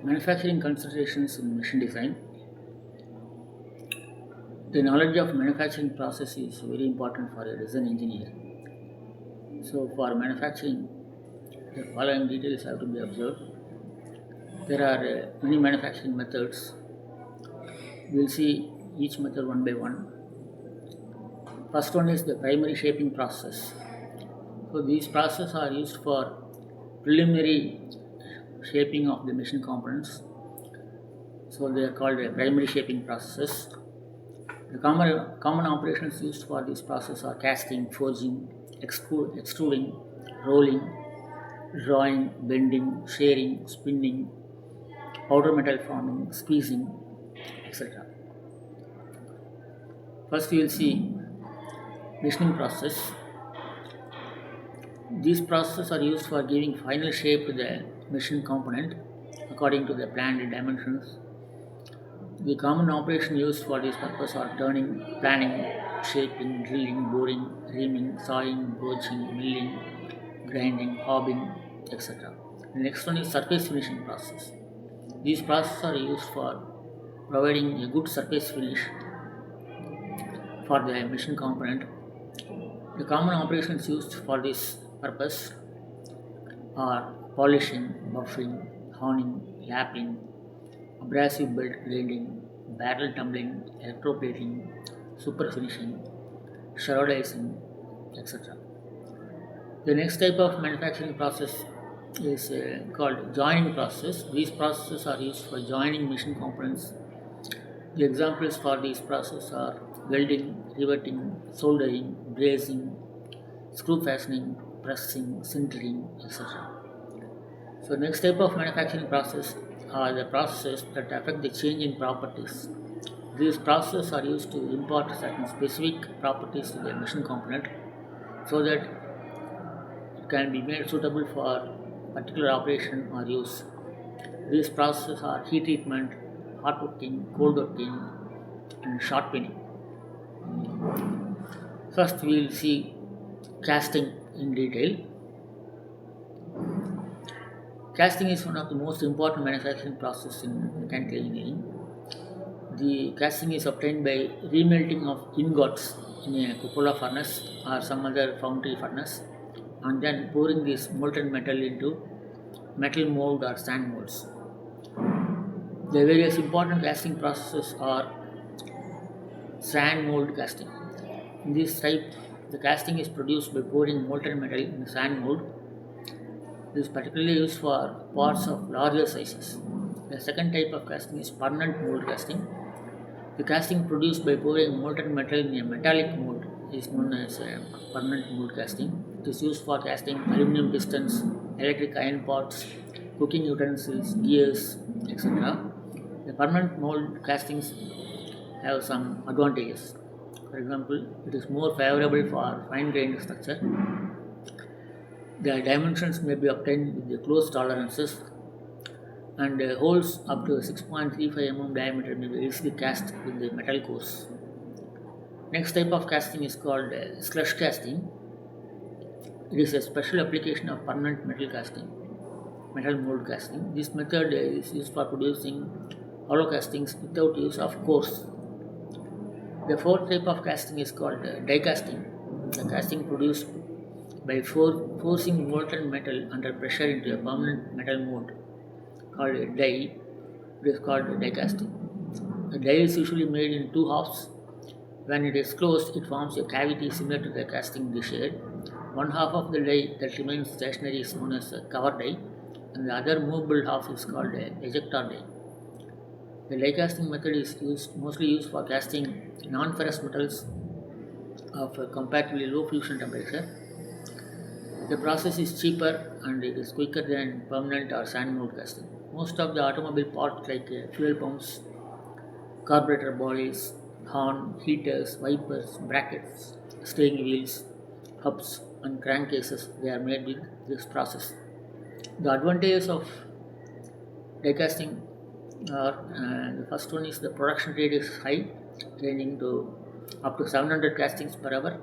Manufacturing considerations in machine design. The knowledge of manufacturing process is very important for a design engineer. So, for manufacturing, the following details have to be observed. There are many manufacturing methods. We'll see each method one by one. First one is the primary shaping process. So, these processes are used for preliminary shaping of the machine components. So, they are called primary shaping processes. The common operations used for this process are casting, forging, extruding, rolling, drawing, bending, shearing, spinning, powder metal forming, squeezing, etc. First, we will see machining process. These processes are used for giving final shape to the machine component according to the planned dimensions. The common operation used for this purpose are turning, planning, shaping, drilling, boring, reaming, sawing, broaching, milling, grinding, hobbing, etc. The next one is surface finishing process. These processes are used for providing a good surface finish for the machine component. The common operations used for this purpose are polishing, buffing, honing, lapping, abrasive belt grinding, barrel tumbling, electroplating, super finishing, shroudizing, etc. The next type of manufacturing process is called joining process. These processes are used for joining machine components. The examples for these processes are welding, riveting, soldering, brazing, screw fastening, pressing, sintering, etc. So, next type of manufacturing process are the processes that affect the change in properties. These processes are used to impart certain specific properties to the machine component so that it can be made suitable for particular operation or use. These processes are heat treatment, hot working, cold working, and shot pinning. First, we will see casting in detail. Casting is one of the most important manufacturing processes in mechanical engineering. The casting is obtained by remelting of ingots in a cupola furnace or some other foundry furnace and then pouring this molten metal into metal mold or sand molds. The various important casting processes are sand mold casting. In this type, the casting is produced by pouring molten metal in a sand mold. This is particularly used for parts of larger sizes. The second type of casting is permanent mold casting. The casting produced by pouring molten metal in a metallic mold is known as permanent mold casting. It is used for casting aluminum pistons, electric iron pots, cooking utensils, gears, etc. The permanent mold castings have some advantages. For example, it is more favorable for fine grained structure. The dimensions may be obtained with the close tolerances, and holes up to 6.35 mm diameter may be easily cast with the metal cores. Next type of casting is called slush casting. It is a special application of permanent metal mold casting. This method is used for producing hollow castings without use of cores. The fourth type of casting is called die casting. The casting produced by forcing molten metal under pressure into a permanent metal mold called a die. It is called die casting. The die is usually made in two halves. When it is closed, it forms a cavity similar to the casting dish head. One half of the die that remains stationary is known as a cover die, and the other movable half is called a ejector die. The die casting method is mostly used for casting non-ferrous metals of a comparatively low fusion temperature. The process is cheaper and it is quicker than permanent or sand mold casting. Most of the automobile parts like fuel pumps, carburetor bodies, horn, heaters, wipers, brackets, steering wheels, hubs, and crankcases they are made with this process. The advantages of die casting are the first one is the production rate is high, ranging to up to 700 castings per hour.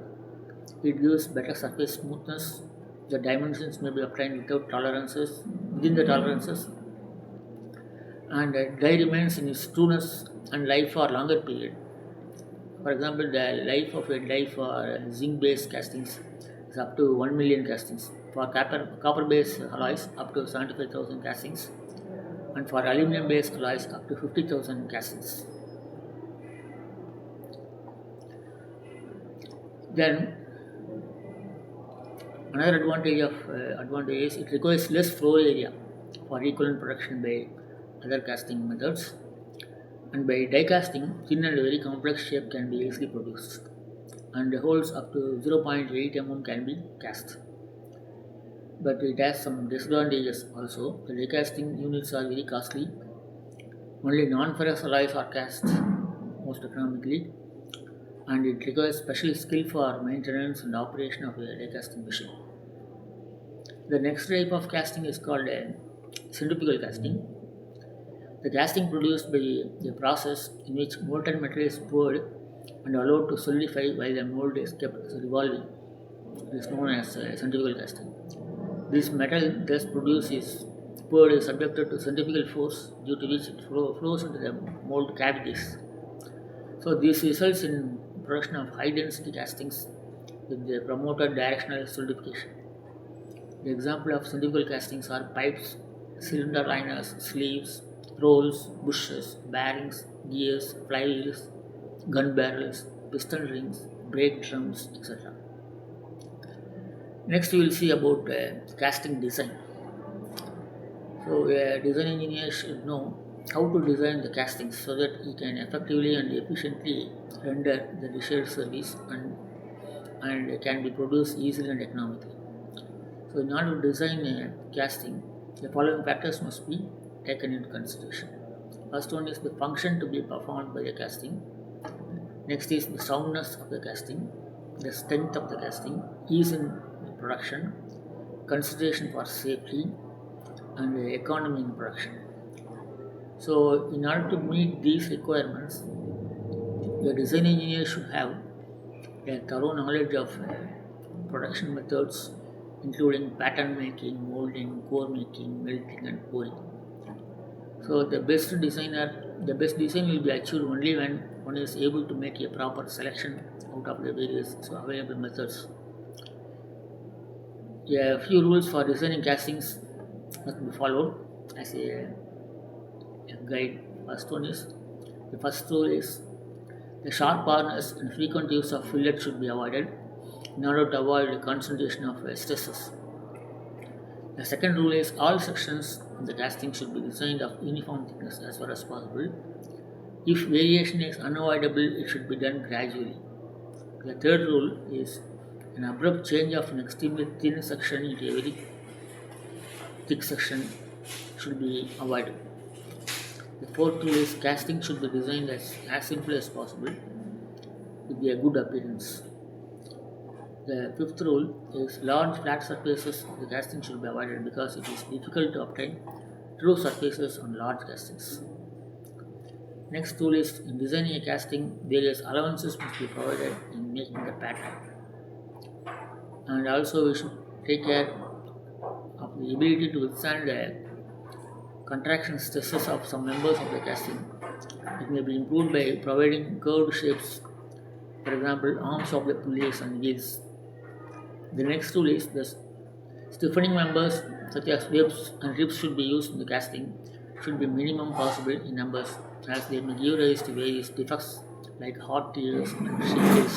It gives better surface smoothness. The dimensions may be obtained without tolerances within the tolerances. and dye remains in its trueness and life for a longer period. For example, the life of a die for zinc-based castings is up to 1 million castings. For copper-based alloys, up to 75,000 castings, and for aluminum-based alloys, up to 50,000 castings. Then another advantage is it requires less floor area for equivalent production by other casting methods, and by die casting, thin and very complex shape can be easily produced, and holes up to 0.8 mm can be cast. But it has some disadvantages also. The die casting units are very costly. Only non-ferrous alloys are cast most economically, and it requires special skill for maintenance and operation of a die casting machine. The next type of casting is called centrifugal casting. The casting produced by a process in which molten metal is poured and allowed to solidify while the mold is kept revolving. It is known as centrifugal casting. This metal thus produced is poured is subjected to centrifugal force, due to which it flows into the mold cavities. So this results in production of high density castings with the promoted directional solidification. The example of centrifugal castings are pipes, cylinder liners, sleeves, rolls, bushes, bearings, gears, flywheels, gun barrels, piston rings, brake drums, etc. Next, we will see about casting design. So, a design engineer should know how to design the castings so that he can effectively and efficiently render the desired service and can be produced easily and economically. So, in order to design a casting, the following factors must be taken into consideration. First one is the function to be performed by the casting. Next is the soundness of the casting, the strength of the casting, ease in production, consideration for safety, and the economy in production. So, in order to meet these requirements, the design engineer should have a thorough knowledge of production methods, including pattern making, molding, core making, melting, and pouring. So the best design will be achieved only when one is able to make a proper selection out of the various available methods. A few rules for designing castings must be followed as a guide. The first rule is the sharp corners and frequent use of fillet should be avoided in order to avoid the concentration of stresses. The second rule is all sections of the casting should be designed of uniform thickness as far as possible. If variation is unavoidable, it should be done gradually. The third rule is an abrupt change of an extremely thin section into a very thick section should be avoided. The fourth rule is casting should be designed as simple as possible with a good appearance. The fifth rule is large flat surfaces of the casting should be avoided because it is difficult to obtain true surfaces on large castings. Next rule is in designing a casting, various allowances must be provided in making the pattern. And also we should take care of the ability to withstand the contraction stresses of some members of the casting. It may be improved by providing curved shapes, for example, arms of the pulleys and wheels. The next tool is the stiffening members such as whips and ribs should be used in the casting should be minimum possible in numbers as they may give rise to various defects like hot tears and shrinkage.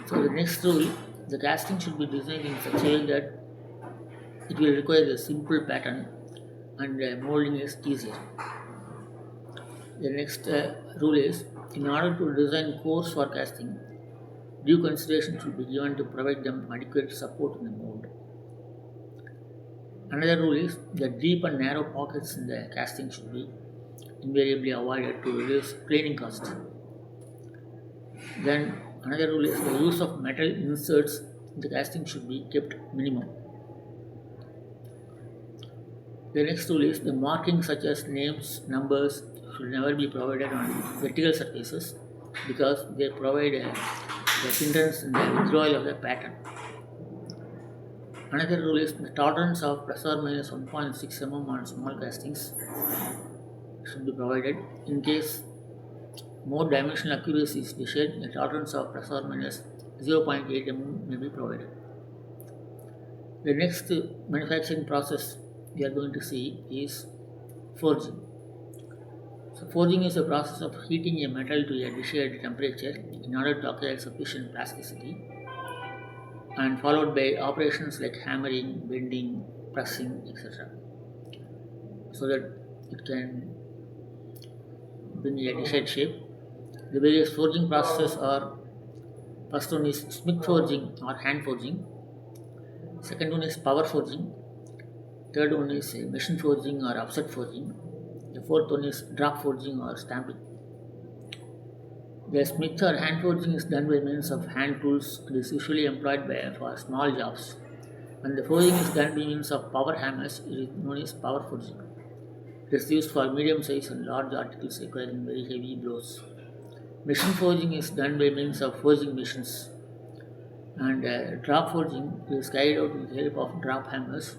So the next rule, the casting should be designed in such a way that it will require a simple pattern and molding is easier. The next rule is in order to design cores for casting, due consideration should be given to provide them adequate support in the mold. Another rule is that deep and narrow pockets in the casting should be invariably avoided to reduce planing cost. Then another rule is the use of metal inserts in the casting should be kept minimum. The next rule is the markings such as names, numbers should never be provided on vertical surfaces because they provide a hindrance in the withdrawal of the pattern. Another rule is the tolerance of plus or minus 1.6 mm on small castings should be provided. In case more dimensional accuracy is desired, a tolerance of plus or minus 0.8 mm may be provided. The next manufacturing process we are going to see is forging. So forging is a process of heating a metal to a desired temperature in order to acquire sufficient plasticity, and followed by operations like hammering, bending, pressing, etc. so that it can bring a desired shape. The various forging processes are: first one is smith forging or hand forging, second one is power forging, third one is machine forging or offset forging, the fourth one is drop forging or stamping. The smith or hand forging is done by means of hand tools and is usually employed for small jobs. When the forging is done by means of power hammers, it is known as power forging. It is used for medium size and large articles requiring very heavy blows. Machine forging is done by means of forging machines, and drop forging is carried out with the help of drop hammers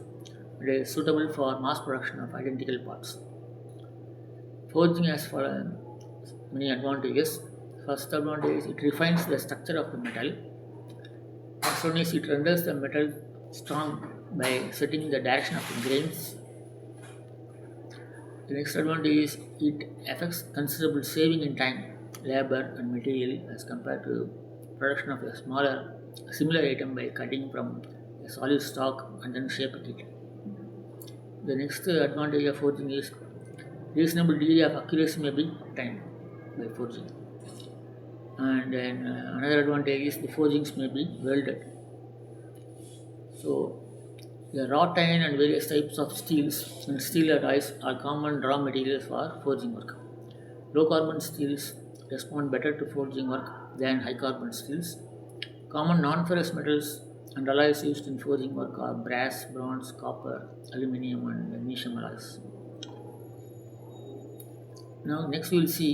and is suitable for mass production of identical parts. Forging has many advantages. First advantage is it refines the structure of the metal. Next one is it renders the metal strong by setting the direction of the grains. The next advantage is it affects considerable saving in time, labor, and material as compared to production of a similar item by cutting from a solid stock and then shaping it. The next advantage of forging is reasonable degree of accuracy may be obtained by forging. And then another advantage is the forgings may be welded. So the wrought iron and various types of steels and steel alloys are common raw materials for forging work. Low carbon steels respond better to forging work than high carbon steels. Common non-ferrous metals and alloys used in forging work are brass, bronze, copper, aluminium, and magnesium alloys. Now, next we will see